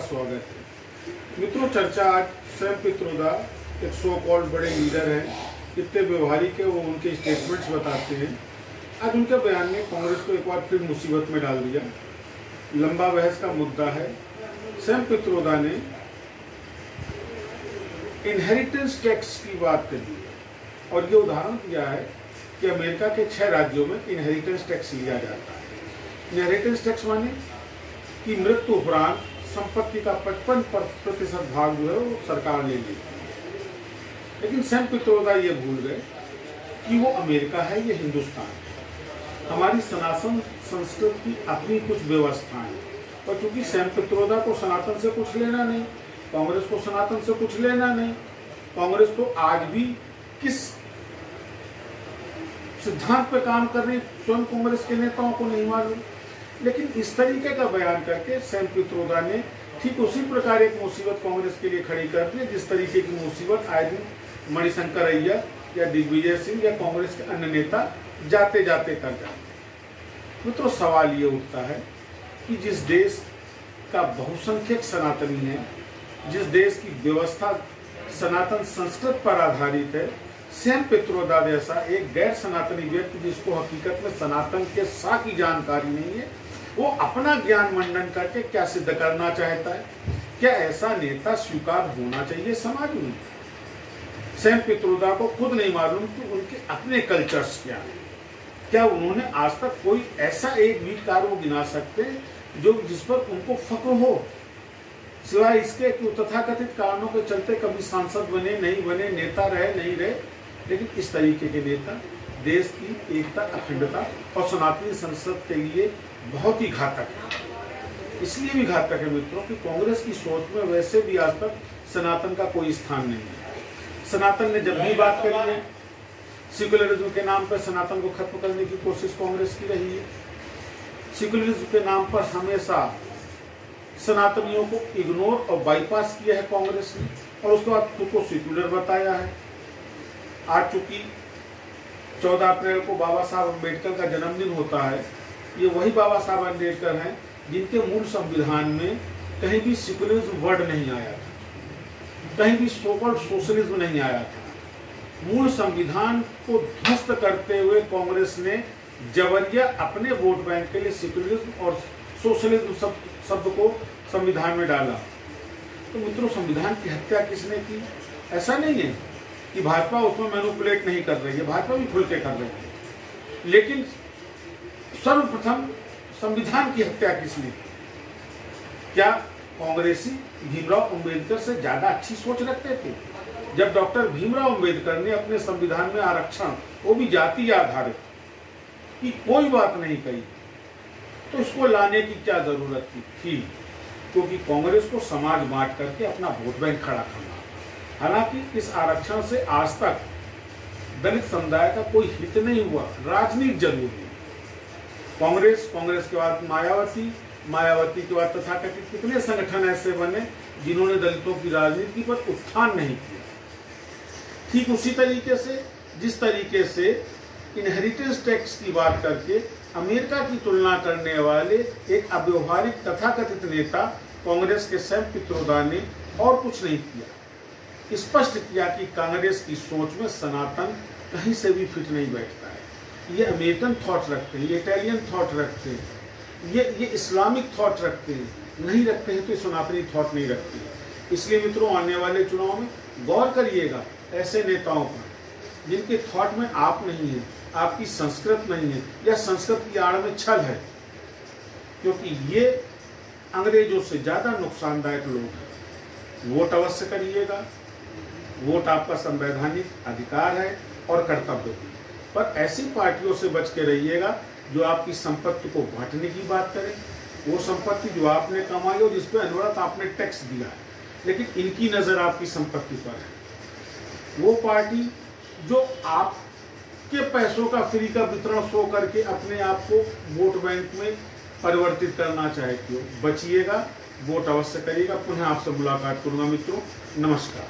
स्वागत है। मित्रों, चर्चा आज सैम पित्रोदा एक सो कॉल्ड बड़े लीडर हैं, कितने व्यवहारिक है वो उनके स्टेटमेंट्स बताते हैं। आज उनके बयान ने कांग्रेस को एक बार फिर मुसीबत में डाल दिया। लंबा बहस का मुद्दा है। सैम पित्रोदा ने इनहेरिटेंस टैक्स की बात कर दी है और ये उदाहरण दिया है कि अमेरिका के 6 राज्यों में इनहेरिटेंस टैक्स लिया जाता है। इनहेरिटेंस टैक्स माने कि मृत्यु उपरांत संपत्ति का 55% भाग जो है वो सरकार ले लेती है। लेकिन सैम पित्रोदा ये भूल गए कि वो अमेरिका है, ये हिंदुस्तान है। हमारी सनातन संस्कृति की अपनी कुछ व्यवस्थाएं, और चूंकि सैम पित्रोदा को सनातन से कुछ लेना नहीं, कांग्रेस को सनातन से कुछ लेना नहीं, कांग्रेस तो आज भी किस सिद्धांत पे काम कर रही स्वयं कांग्रेस के नेताओं को नहीं मालूम। लेकिन इस तरीके का बयान करके सैम पित्रोदा ने ठीक उसी प्रकार एक मुसीबत कांग्रेस के लिए खड़ी कर दी जिस तरीके की मुसीबत आए दिन मणिशंकर अय्यर या दिग्विजय सिंह या कांग्रेस के अन्य नेता जाते जाते कर जाते। मित्रों, सवाल ये उठता है कि जिस देश का बहुसंख्यक सनातनी है, जिस देश की व्यवस्था सनातन संस्कृत पर आधारित है, सैम पित्रोदा जैसा एक गैर सनातनी व्यक्ति जिसको हकीकत में सनातन के सा की जानकारी नहीं है, वो अपना ज्ञान मंडन करके क्या सिद्ध करना चाहता है? क्या ऐसा नेता स्वीकार होना चाहिए समाज में? सैम पित्रोदा को खुद नहीं मालूम कि उनके अपने कल्चर्स क्या है। क्या उन्होंने आज तक कोई ऐसा एक भी कार्य गिना सकते हैं जो जिस पर उनको फख्र हो, सिवाय इसके कि तथाकथित कारणों के चलते कभी सांसद बने नहीं बने, नेता रहे नहीं रहे। लेकिन इस तरीके के नेता देश की एकता, अखंडता और सनातनी संसद के लिए बहुत ही घातक है। इसलिए भी घातक है मित्रों कि कांग्रेस की सोच में वैसे भी आज तक सनातन का कोई स्थान नहीं है। सनातन ने जब भी बात करी है, सेक्युलरिज्म के नाम पर सनातन को खत्म करने की कोशिश कांग्रेस की रही है। सेक्युलरिज्म के नाम पर हमेशा सनातनियों को इग्नोर और बाईपास किया है कांग्रेस ने, और उसके बाद खुद को सेक्युलर बताया है। आज चूंकि 14 अप्रैल को बाबा साहब अम्बेडकर का जन्मदिन होता है, ये वही बाबा साहब अम्बेडकर हैं जिनके मूल संविधान में कहीं भी सेक्युलरिज्म वर्ड नहीं आया था, कहीं भी सोकॉल्ड सोशलिज्म नहीं आया था। मूल संविधान को ध्वस्त करते हुए कांग्रेस ने जबरिया अपने वोट बैंक के लिए सेक्युलरिज्म और सोशलिज्म शब्द को संविधान में डाला। तो मित्रों, संविधान की हत्या किसने की? ऐसा नहीं है कि भाजपा उसमें मैनिपुलेट नहीं कर रही है, भाजपा भी खुल के कर रही है। लेकिन सर्वप्रथम संविधान की हत्या किसने की? क्या कांग्रेसी भीमराव अंबेडकर से ज्यादा अच्छी सोच रखते थे? जब डॉक्टर भीमराव अंबेडकर ने अपने संविधान में आरक्षण, वो भी जाति आधारित, की कोई बात नहीं कही, तो इसको लाने की क्या जरूरत थी? क्योंकि कांग्रेस को समाज बांट करके अपना वोट बैंक खड़ा करना। हालांकि इस आरक्षण से आज तक दलित समुदाय का कोई हित नहीं हुआ, राजनीति जरूर हुई। कांग्रेस के बाद मायावती के बाद तथाकथित कितने संगठन ऐसे बने जिन्होंने दलितों की राजनीति पर उत्थान नहीं किया। ठीक उसी तरीके से जिस तरीके से इनहेरिटेंस टैक्स की बात करके अमेरिका की तुलना करने वाले एक अव्यवहारिक तथाकथित नेता कांग्रेस के सैम पित्रोदा ने और कुछ नहीं किया, स्पष्ट किया कि कांग्रेस की सोच में सनातन कहीं से भी फिट नहीं बैठता है। ये अमेरिकन थॉट रखते हैं, ये इटालियन थॉट रखते हैं, ये इस्लामिक थॉट रखते हैं, नहीं रखते हैं तो सनातनी थॉट नहीं रखते हैं। इसलिए मित्रों, आने वाले चुनाव में गौर करिएगा ऐसे नेताओं पर जिनके थॉट में आप नहीं है, आपकी संस्कृत नहीं है, या संस्कृत की आड़ में छल है, क्योंकि ये अंग्रेजों से ज्यादा नुकसानदायक लोग हैं। वोट अवश्य करिएगा, वोट आपका संवैधानिक अधिकार है और कर्तव्य भी, पर ऐसी पार्टियों से बच के रहिएगा जो आपकी संपत्ति को बांटने की बात करें। वो संपत्ति जो आपने कमाई हो, जिसपे अनवरत आपने टैक्स दिया है, लेकिन इनकी नजर आपकी संपत्ति पर है। वो पार्टी जो आपके पैसों का फ्री का वितरण शो करके अपने आप को वोट बैंक में परिवर्तित करना चाहती हो, बचिएगा, वोट अवश्य करिएगा। पुनः आपसे मुलाकात करूंगा मित्रों, नमस्कार।